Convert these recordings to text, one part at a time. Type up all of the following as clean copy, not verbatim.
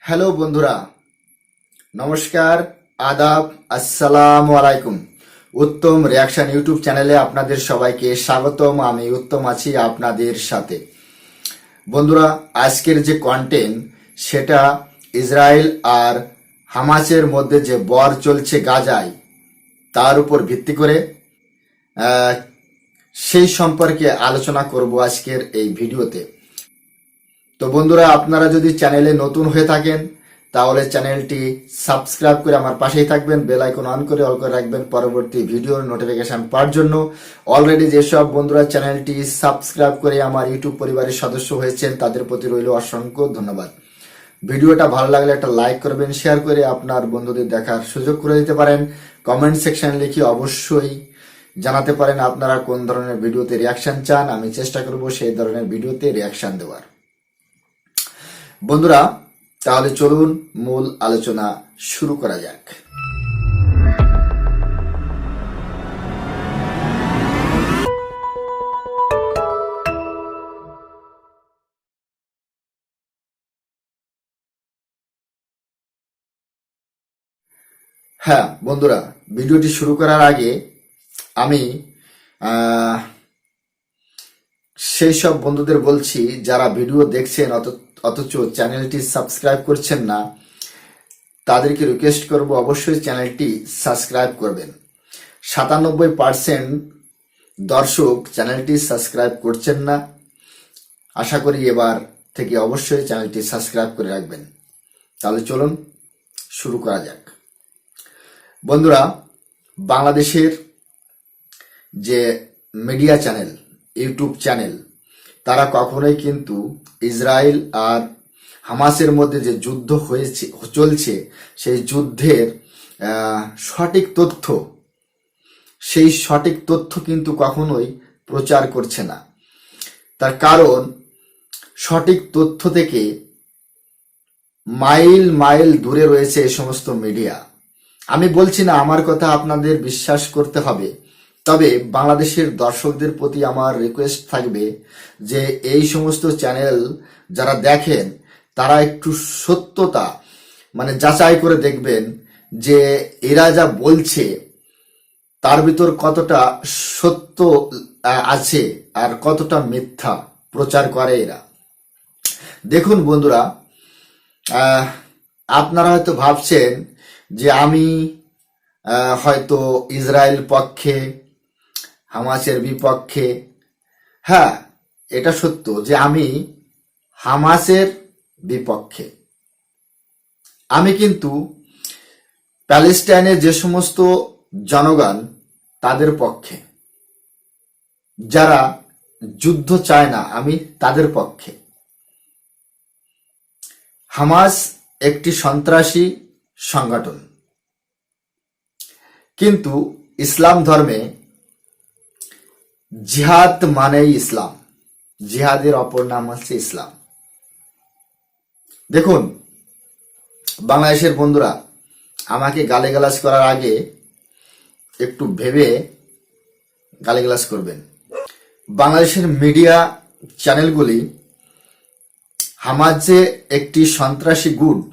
Hello বন্ধুরা, নমস্কার, আদাব, আসসালামু আলাইকুম। উত্তম রিয়াকশন ইউটিউব চ্যানেলে আপনাদের সবাইকে স্বাগতম। আমি উত্তম আছি আপনাদের সাথে। বন্ধুরা, আজকের যে কন্টেন্ট সেটা ইসরায়েল আর হামাসের মধ্যে যে বর চলছে গাজায় তার উপর ভিত্তি করে আহ, সেই সম্পর্কে আলোচনা করব আজকের এই ভিডিওতে। তো বন্ধুরা, আপনারা যদি চ্যানেলে নতুন হয়ে থাকেন তাহলে চ্যানেলটি সাবস্ক্রাইব করে আমার পাশেই থাকবেন, বেল আইকন অন করে অল করে রাখবেন পরবর্তী ভিডিওর নোটিফিকেশন পাওয়ার জন্য। অলরেডি যেসব বন্ধুরা চ্যানেলটি সাবস্ক্রাইব করে আমার ইউটিউব পরিবারের সদস্য হয়েছেন তাদের প্রতি রইল অসংখ্য ধন্যবাদ। ভিডিওটা ভালো লাগলে একটা লাইক করবেন, শেয়ার করে আপনার বন্ধুদের দেখার সুযোগ করে দিতে পারেন। কমেন্ট সেকশন লিখে অবশ্যই জানাতে পারেন আপনারা কোন ধরনের ভিডিওতে রিয়াকশন চান। আমি চেষ্টা করব সেই ধরনের ভিডিওতে রিয়াকশন দেওয়ার। বন্ধুরা, তাহলে চলুন মূল আলোচনা শুরু করা যাক। হ্যাঁ বন্ধুরা, ভিডিওটি শুরু করার আগে আমি সেই সব বন্ধুদের বলছি যারা ভিডিও দেখছেন অথচ চ্যানেলটি সাবস্ক্রাইব করছেন না, তাদেরকে রিকোয়েস্ট করব অবশ্যই চ্যানেলটি সাবস্ক্রাইব করবেন। 97% দর্শক চ্যানেলটি সাবস্ক্রাইব করছেন না। আশা করি এবার থেকে অবশ্যই চ্যানেলটি সাবস্ক্রাইব করে রাখবেন। তাহলে চলুন শুরু করা যাক। বন্ধুরা, বাংলাদেশের যে মিডিয়া চ্যানেল, ইউটিউব চ্যানেল, তারা কখনোই কিন্তু ইসরায়েল আর হামাসের মধ্যে যে যুদ্ধ চলছে সেই যুদ্ধের সঠিক তথ্য, সেই সঠিক তথ্য কিন্তু কখনোই প্রচার করছে না। তার কারণ সঠিক তথ্য থেকে মাইল মাইল দূরে রয়েছে এই সমস্ত মিডিয়া। আমি বলছি না আমার কথা আপনাদের বিশ্বাস করতে হবে, তবে বাংলাদেশের দর্শকদের প্রতি আমার রিকোয়েস্ট থাকবে যে এই সমস্ত চ্যানেল যারা দেখেন তারা একটু সত্যতা যাচাই করে দেখবেন যে এরা যা বলছে তার ভিতর কতটা সত্য আছে আর কতটা মিথ্যা প্রচার করে এরা। দেখুন বন্ধুরা, আপনারা হয়তো ভাবছেন যে আমি হয়তো ইসরায়েল পক্ষে, হামাসের বিপক্ষে। হ্যাঁ, এটা সত্য যে আমি হামাসের বিপক্ষে। আমি কিন্তু প্যালেস্টাইনের যে সমস্ত জনগণ তাদের পক্ষে, যারা যুদ্ধ চায় না আমি তাদের পক্ষে। হামাস একটি সন্ত্রাসী সংগঠন, কিন্তু ইসলাম ধর্মে জিহাদ মানেই ইসলাম, জিহাদের অপর নাম হচ্ছে ইসলাম। দেখুন বাংলাদেশের বন্ধুরা, আমাকে গালিগালাজ করার আগে একটু ভেবে গালিগালাজ করবেন। বাংলাদেশের মিডিয়া চ্যানেলগুলি হামাস যে একটি সন্ত্রাসী গুট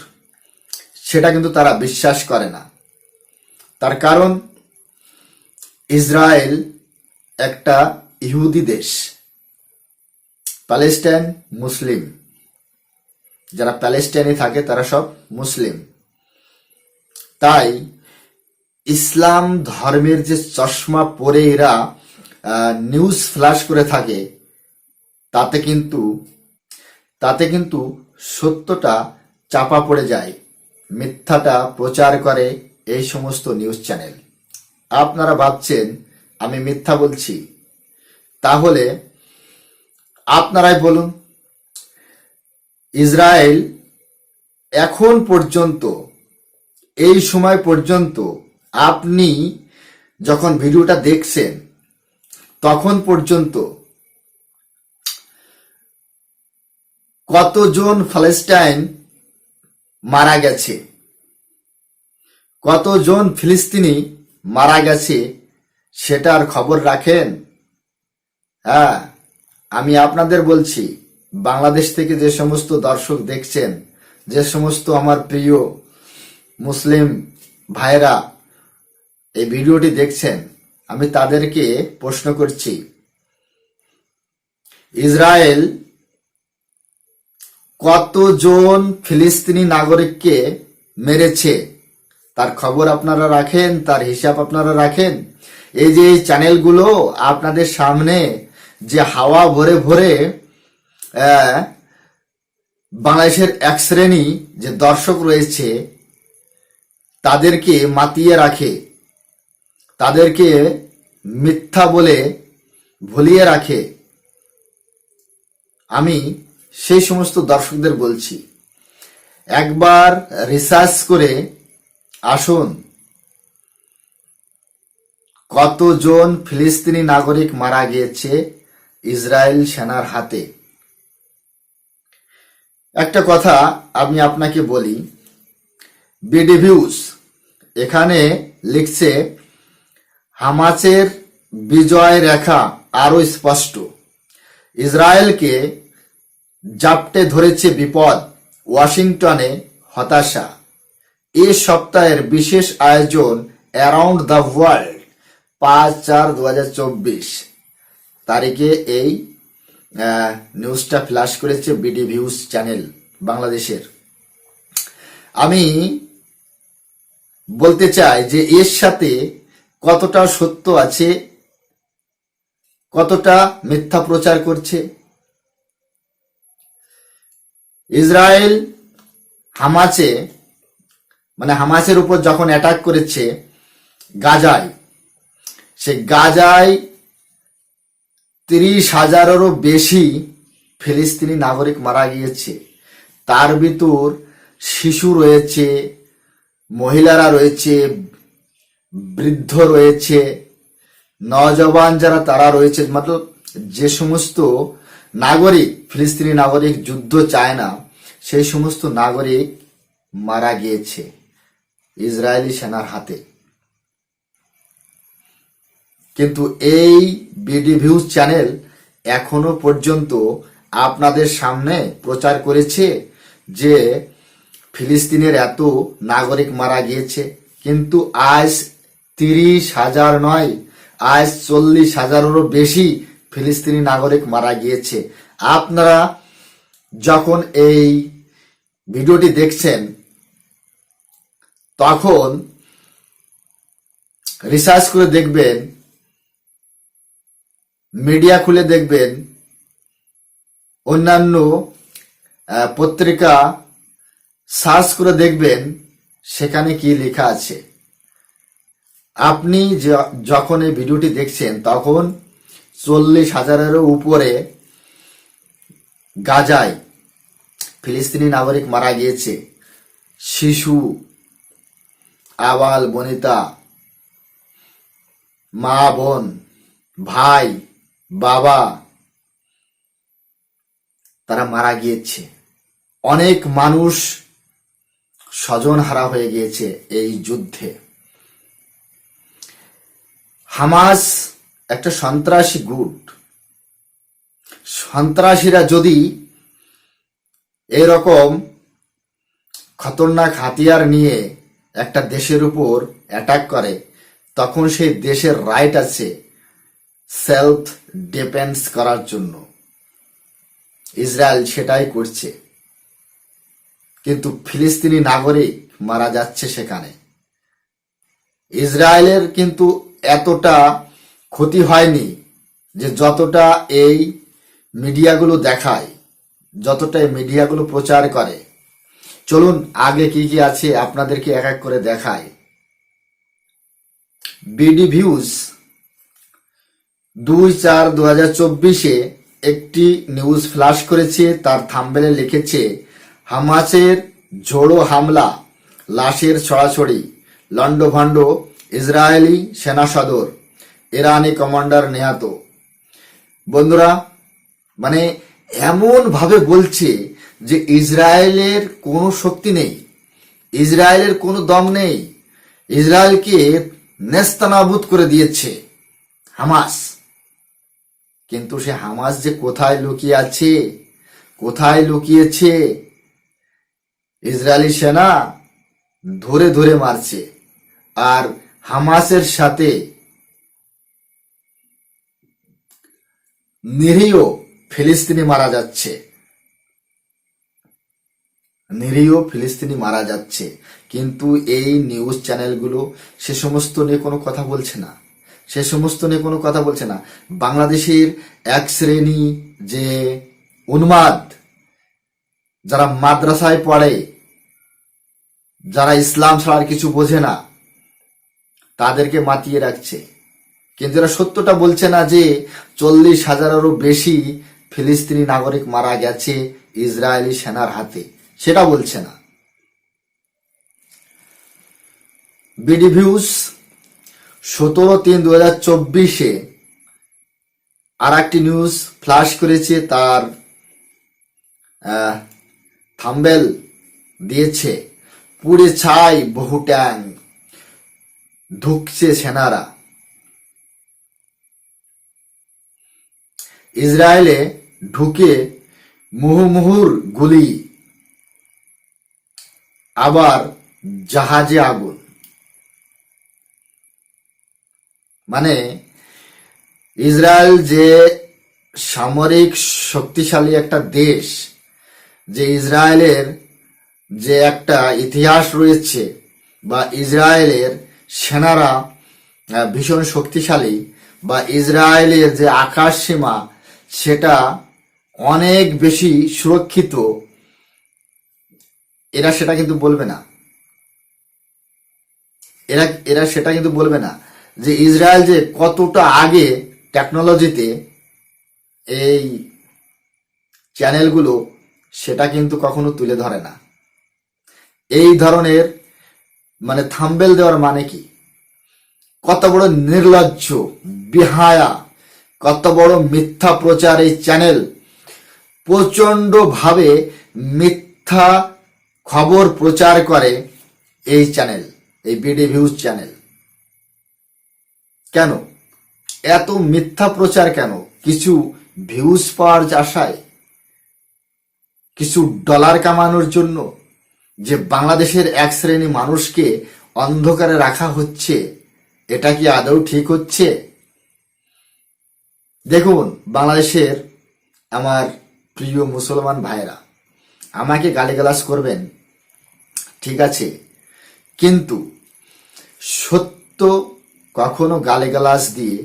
সেটা কিন্তু তারা বিশ্বাস করে না। তার কারণ ইসরায়েল একটা ইহুদি দেশ, প্যালেস্টাইন মুসলিম, যারা প্যালেস্টাইনে থাকে তারা সব মুসলিম। তাই ইসলাম ধর্মের যে চশমা পরে এরা নিউজ ফ্ল্যাশ করে থাকে তাতে কিন্তু সত্যটা চাপা পড়ে যায়, মিথ্যাটা প্রচার করে এই সমস্ত নিউজ চ্যানেল। আপনারা ভাবছেন আমি মিথ্যা বলছি, তাহলে আপনারাই বলুন, ইসরায়েল এখন পর্যন্ত, এই সময় পর্যন্ত, আপনি যখন ভিডিওটা দেখছেন তখন পর্যন্ত কতজন প্যালেস্টাইন মারা গেছে, কতজন ফিলিস্তিনি মারা গেছে সেটার খবর রাখেন? হ্যাঁ, আমি আপনাদের বলছি, বাংলাদেশ থেকে যে সমস্ত দর্শক দেখছেন যে সমস্ত আমার প্রিয় মুসলিম ভাইরা এই ভিডিওটি দেখছেন, আমি তাদেরকে প্রশ্ন করছি, ইসরায়েল কতজন ফিলিস্তিনি নাগরিককে মেরেছে তার খবর আপনারা রাখেন, তার হিসাব আপনারা রাখেন? এই যে চ্যানেলগুলো আপনাদের সামনে যে হাওয়া ভরে ভরে বাংলাদেশের এক শ্রেণী যে দর্শক রয়েছে তাদেরকে মাতিয়ে রাখে, তাদেরকে মিথ্যা বলে ভুলিয়ে রাখে, আমি সেই সমস্ত দর্শকদের বলছি, একবার রিসার্চ করে আসুন কতজন ফিলিস্তিনি নাগরিক মারা গিয়েছে ইসরায়েল সেনার হাতে। একটা কথা আমি আপনাকে বলি, বিডি ভিউজ এখানে লিখছে হামাসের বিজয় রেখা আরো স্পষ্ট, ইসরায়েলকে জাপটে ধরেছে বিপদ, ওয়াশিংটনে হতাশা। এই সপ্তাহের বিশেষ আয়োজন অ্যারাউন্ড দ্য ওয়ার্ল্ড 5/4/2024 তারিখে এই নিউজটা ফ্ল্যাশ করেছে বিডি ভিউজ চ্যানেল বাংলাদেশের। আমি বলতে চাই যে এর সাথে কতটা সত্য আছে, কতটা মিথ্যা প্রচার করছে। ইসরায়েল হামাসের উপর যখন অ্যাটাক করেছে গাজায়, সে গাজায় 30,000-এরও বেশি ফিলিস্তিনি নাগরিক মারা গিয়েছে। তার ভিতর শিশু রয়েছে, মহিলারা রয়েছে, বৃদ্ধ রয়েছে, নওজওয়ান যারা তারা রয়েছে, মতলব যে সমস্ত নাগরিক ফিলিস্তিনি নাগরিক যুদ্ধ চায় না সেই সমস্ত নাগরিক মারা গিয়েছে ইসরায়েলি সেনার হাতে। কিন্তু এই বিডি ভিউজ চ্যানেল এখনো পর্যন্ত আপনাদের সামনে প্রচার করেছে যে ফিলিস্তিনের এত নাগরিক মারা গিয়েছে, কিন্তু আজ 30,000 নয়, আজ 40,000-এরও বেশি ফিলিস্তিনি নাগরিক মারা গিয়েছে। আপনারা যখন এই ভিডিওটি দেখছেন তখন রিসার্চ করে দেখবেন, মিডিয়া খুলে দেখবেন, অন্যান্য পত্রিকা সার্চ করে দেখবেন সেখানে কি লেখা আছে। আপনি যখন এই ভিডিওটি দেখছেন তখন 40,000-এরও উপরে গাজায় ফিলিস্তিনি নাগরিক মারা গিয়েছে। শিশু, আবাল বনিতা, মা বোন, ভাই, বাবা, তারা মারা গিয়েছে। অনেক মানুষ স্বজন হারা হয়ে গিয়েছে এই যুদ্ধে। হামাস একটা সন্ত্রাসী গুট। সন্ত্রাসীরা যদি এরকম খতরনাক হাতিয়ার নিয়ে একটা দেশের উপর অ্যাটাক করে, তখন সেই দেশের রাইট আছে সেলফ ডিফেন্স করার জন্য। ইসরায়েল সেটাই করছে, কিন্তু ফিলিস্তিনি নাগরিক মারা যাচ্ছে সেখানে। ইসরায়েলের কিন্তু এতটা ক্ষতি হয়নি যে যতটা এই মিডিয়াগুলো দেখায়, যতটা এই মিডিয়াগুলো প্রচার করে। চলুন আগে কি কি আছে আপনাদেরকে এক এক করে দেখায়। বিডি ভিউজ 2/4/2024 একটি নিউজ ফ্ল্যাশ করেছে, তার থাম্বনেলে লিখেছে হামাসের ঝোড়ো হামলা, লাশের ছড়াছড়ি, লন্ডভন্ড ইসরায়েলি সেনা সদর, ইরানি কমান্ডার নিহত। বন্ধুরা, মানে এমন ভাবে বলছে যে ইসরায়েলের কোনো শক্তি নেই, ইসরায়েলের কোনো দম নেই, ইসরায়েলকে নেস্তানাবুদ করে দিয়েছে হামাস। কিন্তু সে হামাস যে কোথায় লুকিয়ে আছে, কোথায় লুকিয়েছে ইসরায়েলি সেনা ধরে ধরে মারছে, আর হামাসের সাথে নিরীহ ফিলিস্তিনি মারা যাচ্ছে, নিরীহ ফিলিস্তিনি মারা যাচ্ছে। কিন্তু এই নিউজ চ্যানেলগুলো সে সমস্ত নিয়ে কোনো কথা বলছে না, সে সমস্ত নিয়ে কোনো কথা বলছে না। বাংলাদেশের এক শ্রেণী যে উন্মাদ, যারা মাদ্রাসায় পড়ে, যারা ইসলাম ছাড়া আর কিছু বোঝে না, তাদেরকে মাতিয়ে রাখছে। কিন্তু এরা সত্যটা বলছে না যে 40,000-এরও বেশি ফিলিস্তিনি নাগরিক মারা গেছে ইসরায়েলি সেনার হাতে, সেটা বলছে না। বিডি ভিউজ 17/3/2024 আর একটি নিউজ ফ্লাশ করেছে, তার থাম্বেল দিয়েছে পুড়ে ছাই বহু ট্যাঙ্ক, ঢুকছে সেনারা। ইসরায়েলে ঢুকে মুহুর্মুহুর গুলি, আবার জাহাজে আগুন। মানে ইসরায়েল যে সামরিক শক্তিশালী একটা দেশ, যে ইসরায়েলের যে একটা ইতিহাস রয়েছে, বা ইসরায়েলের সেনারা ভীষণ শক্তিশালী, বা ইসরায়েলের যে আকাশ সীমা সেটা অনেক বেশি সুরক্ষিত, এরা সেটা কিন্তু বলবে না। এরা সেটা কিন্তু বলবে না যে ইসরায়েল যে কতটা আগে টেকনোলজিতে, এই চ্যানেলগুলো সেটা কিন্তু কখনো তুলে ধরে না। এই ধরনের মানে থাম্বেল দেওয়ার মানে কি? কত বড় নির্লজ্জ, বেহায়া, কত বড় মিথ্যা প্রচার এই চ্যানেল। প্রচন্ড ভাবে মিথ্যা খবর প্রচার করে এই চ্যানেল, এই বিডি ভিউজ চ্যানেল। কেন এত মিথ্যা প্রচার? কেন? কিছু ভিউজ পাওয়ার আশায়, কিছু ডলার কামানোর জন্য? যে বাংলাদেশের এক শ্রেণী মানুষকে অন্ধকারে রাখা হচ্ছে, এটা কি আদৌ ঠিক হচ্ছে? দেখুন, বাংলাদেশের আমার প্রিয় মুসলমান ভাইরা, আমাকে গালিগালাজ করবেন, ঠিক আছে, কিন্তু সত্য কখনো গালিগালাজ দিয়ে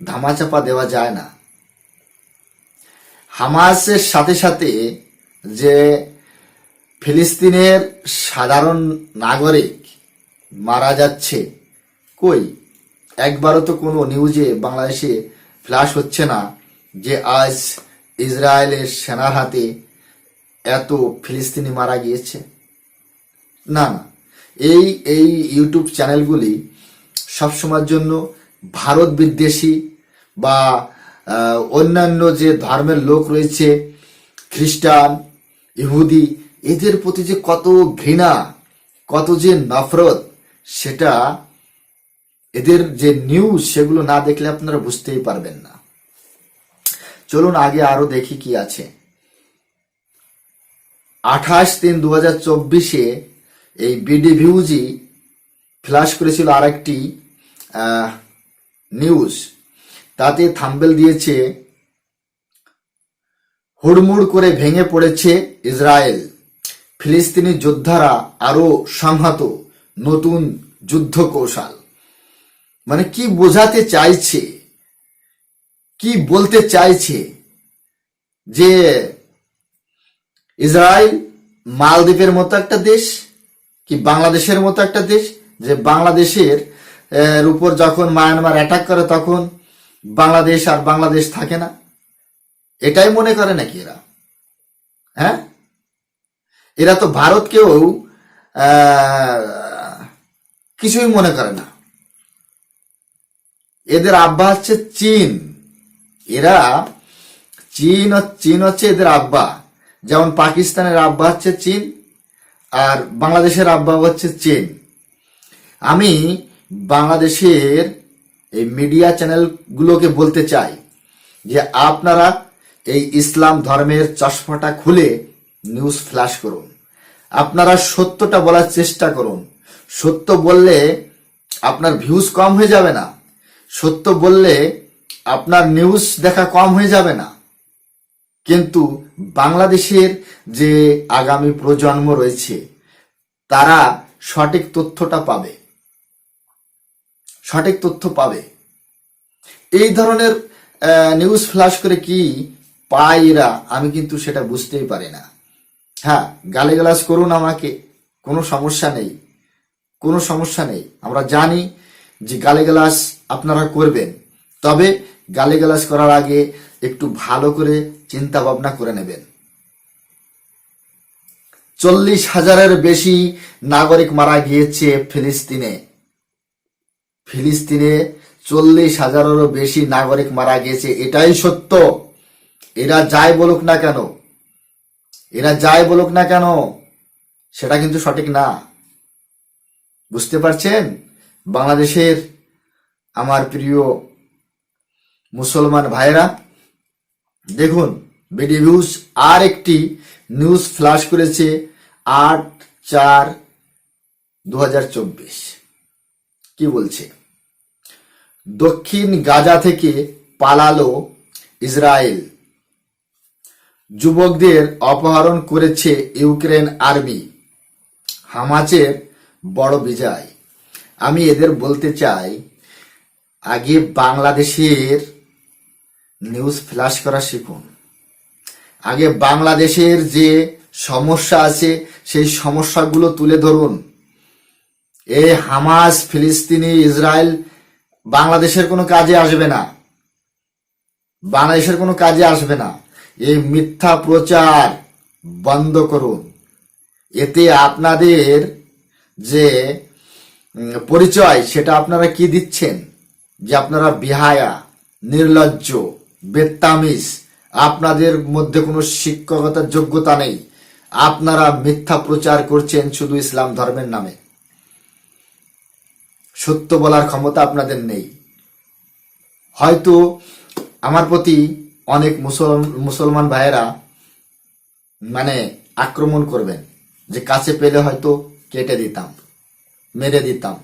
ধামাচাপা দেওয়া যায় না। হামাসের সাথে সাথে যে ফিলিস্তিনের সাধারণ নাগরিক মারা যাচ্ছে, কই একবারও তো কোনো নিউজে বাংলাদেশে ফ্ল্যাশ হচ্ছে না যে আজ ইসরায়েলের সেনার হাতে এত ফিলিস্তিনি মারা গিয়েছে। না না, এই এই ইউটিউব চ্যানেলগুলি সবসময়ের জন্য ভারত বিদ্বেষী, বা অন্যান্য যে ধর্মের লোক রয়েছে, খ্রিস্টান, ইহুদি, এদের প্রতি যে কত ঘৃণা, কত যে নফরত, সেটা এদের যে নিউজ সেগুলো না দেখলে আপনারা বুঝতেই পারবেন না। চলুন আগে আরো দেখি কি আছে। 28/3/2024 এই বিডি ভিউজি ফ্ল্যাশ করেছিল আর একটি নিউজ। তাতে থাম্বেল দিয়েছে হুড়মুড় করে ভেঙে পড়েছে ইসরায়েল, ফিলিস্তিনি যোদ্ধারা আরো সংহত, নতুন যুদ্ধ কৌশল। মানে কি বোঝাতে চাইছে, কি বলতে চাইছে? যে ইসরায়েল মালদ্বীপের মতো একটা দেশ, কি বাংলাদেশের মতো একটা দেশ, যে বাংলাদেশের উপর যখন মায়ানমার অ্যাটাক করে তখন বাংলাদেশ আর বাংলাদেশ থাকে না? এটাই মনে করে নাকি এরা? হ্যাঁ, এরা তো ভারতকেও কিছুই মনে করে না। এদের আব্বা হচ্ছে চীন। এরা চীন হচ্ছে এদের আব্বা। যেমন পাকিস্তানের আব্বা হচ্ছে চীন, আর বাংলাদেশের আব্বা হচ্ছে চীন। আমি বাংলাদেশের এই মিডিয়া চ্যানেলগুলোকে বলতে চাই যে আপনারা এই ইসলাম ধর্মের চশমাটা খুলে নিউজ ফ্ল্যাশ করুন। আপনারা সত্যটা বলার চেষ্টা করুন। সত্য বললে আপনার ভিউজ কম হয়ে যাবে না, সত্য বললে আপনার নিউজ দেখা কম হয়ে যাবে না, কিন্তু বাংলাদেশের যে আগামী প্রজন্ম রয়েছে তারা সঠিক তথ্যটা পাবে, সঠিক তথ্য পাবে। এই ধরনের নিউজ ফ্ল্যাশ করে কি পায় এরা, আমি কিন্তু সেটা বুঝতেই পারি না। হ্যাঁ, গালিগালাজ করুন আমাকে, কোনো সমস্যা নেই, কোনো সমস্যা নেই। আমরা জানি যে গালিগালাজ আপনারা করবেন, তবে গালিগালাজ করার আগে একটু ভালো করে চিন্তা ভাবনা করে নেবেন। 40,000-এর বেশি নাগরিক মারা গিয়েছে ফিলিস্তিনে। ফিলিস্তিনে 40,000-এরও বেশি নাগরিক মারা গিয়েছে, এটাই সত্য। এরা যাই বলুক না কেন, এরা যাই বলুক না কেন, সেটা কিন্তু সঠিক না। বুঝতে পারছেন? বাংলাদেশের আমার প্রিয় মুসলমান ভাইরা, দেখুন বিডি নিউজ আর একটি নিউজ ফ্ল্যাশ করেছে 8/4/2024। কি বলছে? দক্ষিণ গাজা থেকে পালালো ইসরায়েল, যুবকদের অপহরণ করেছে ইউক্রেন আর্মি, হামাসের বড় বিজয়। আমি এদের বলতে চাই, আগে বাংলাদেশের নিউজ ফ্ল্যাশ করা শিখুন। আগে বাংলাদেশের যে সমস্যা আছে সেই সমস্যাগুলো তুলে ধরুন। এই হামাস, ফিলিস্তিনি, ইসরায়েল বাংলাদেশের কোনো কাজে আসবে না, বাংলাদেশের কোনো কাজে আসবে না। এই মিথ্যা প্রচার বন্ধ করুন। এতে আপনাদের যে পরিচয় সেটা আপনারা কি দিচ্ছেন, যে আপনারা বেহায়া, নির্লজ্জ, বেত্তামিজ, আপনাদের মধ্যে কোনো শিক্ষকতার যোগ্যতা নেই। আপনারা মিথ্যা প্রচার করছেন শুধু ইসলাম ধর্মের নামে। সত্য বলার ক্ষমতা আপনাদের নেই। হয়তো আমার প্রতি অনেক মুসলমান ভাইয়েরা আক্রমণ করবেন, যে কাছে পেলে হয়তো কেটে দিতাম, মেরে দিতাম।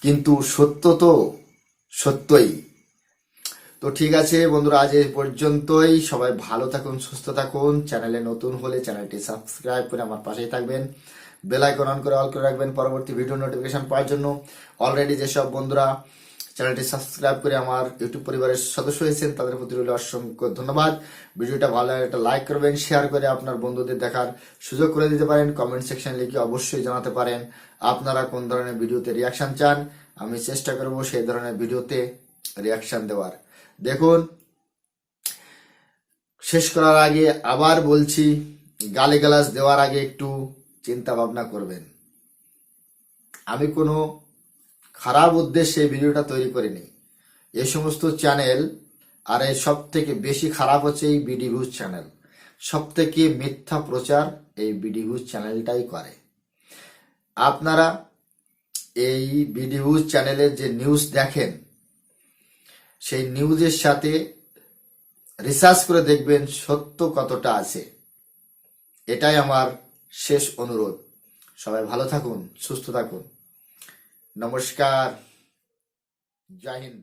কিন্তু সত্য তো সত্যই। তো ঠিক আছে বন্ধুরা, আজ এই পর্যন্তই। সবাই ভালো থাকুন, সুস্থ থাকুন। চ্যানেলে নতুন হলে চ্যানেলটি সাবস্ক্রাইব করে আমার পাশেই থাকবেন, বেল আইকন অন করে অল করে রাখবেন পরবর্তী ভিডিও নোটিফিকেশন পাওয়ার জন্য। অলরেডি যেসব বন্ধুরা চ্যানেলটি সাবস্ক্রাইব করে আমার ইউটিউব পরিবারের সদস্য হয়েছেন তাদের প্রতি রইল অসংখ্য ধন্যবাদ। ভিডিওটা ভালো লাগে একটা লাইক করবেন, শেয়ার করে আপনার বন্ধুদের দেখার সুযোগ করে দিতে পারেন। কমেন্ট সেকশন লিখে অবশ্যই জানাতে পারেন আপনারা কোন ধরনের ভিডিওতে রিয়াকশন চান। আমি চেষ্টা করব সেই ধরনের ভিডিওতে রিয়াকশন দেওয়ার। দেখুন, শেষ করার আগে আবার বলছি, গালিগালাজ দেওয়ার আগে একটু চিন্তা ভাবনা করবেন। আমি কোনো খারাপ উদ্দেশ্যে ভিডিওটা তৈরি করিনি। এই সমস্ত চ্যানেল, আর এই সব থেকে বেশি খারাপ হচ্ছে এই বিডি নিউজ চ্যানেল। সব থেকে মিথ্যা প্রচার এই বিডি নিউজ চ্যানেলটাই করে। আপনারা এই বিডি নিউজ চ্যানেলের যে নিউজ দেখেন, সেই নিউজের সাথে রিসার্চ করে দেখবেন সত্য কতটা আছে। এটাই আমার শেষ অনুরোধ। সবাই ভালো থাকুন, সুস্থ থাকুন। নমস্কার, জয় হিন্দ।